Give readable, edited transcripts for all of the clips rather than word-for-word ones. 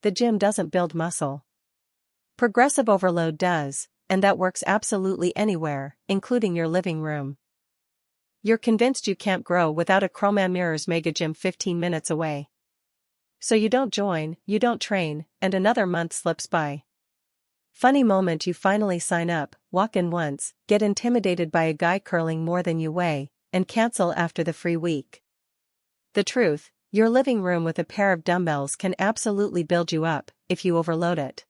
the gym doesn't build muscle. Progressive overload does, and that works absolutely anywhere, including your living room. You're convinced you can't grow without a Chroman Mirrors Mega Gym 15 minutes away. So you don't join, you don't train, and another month slips by. Funny moment, you finally sign up, walk in once, get intimidated by a guy curling more than you weigh, and cancel after the free week. The truth, your living room with a pair of dumbbells can absolutely build you up, if you overload it.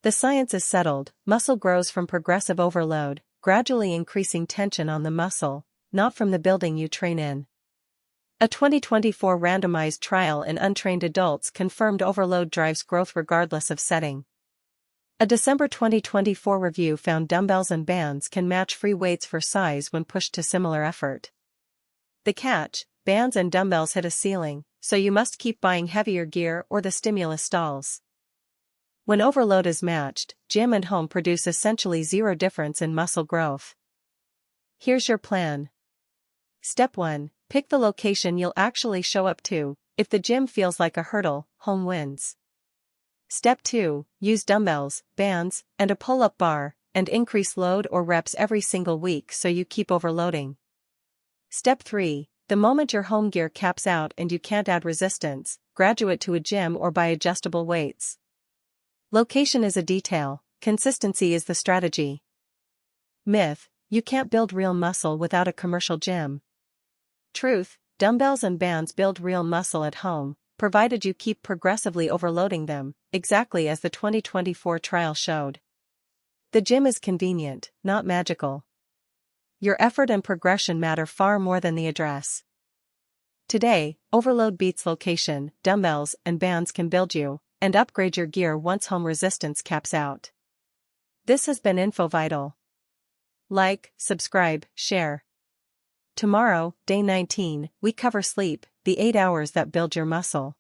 The science is settled, muscle grows from progressive overload, gradually increasing tension on the muscle, not from the building you train in. A 2024 randomized trial in untrained adults confirmed overload drives growth regardless of setting. A December 2024 review found dumbbells and bands can match free weights for size when pushed to similar effort. The catch: bands and dumbbells hit a ceiling, so you must keep buying heavier gear or the stimulus stalls. When overload is matched, gym and home produce essentially zero difference in muscle growth. Here's your plan. Step 1. Pick the location you'll actually show up to. If the gym feels like a hurdle, home wins. Step 2. Use dumbbells, bands, and a pull-up bar, and increase load or reps every single week so you keep overloading. Step 3. The moment your home gear caps out and you can't add resistance, graduate to a gym or buy adjustable weights. Location is a detail, consistency is the strategy. Myth: you can't build real muscle without a commercial gym. Truth: dumbbells and bands build real muscle at home, provided you keep progressively overloading them, exactly as the 2024 trial showed. The gym is convenient, not magical. Your effort and progression matter far more than the address. Today, overload beats location, dumbbells and bands can build you, and upgrade your gear once home resistance caps out. This has been InfoVital. Like, subscribe, share. Tomorrow, day 19, we cover sleep, the 8 hours that build your muscle.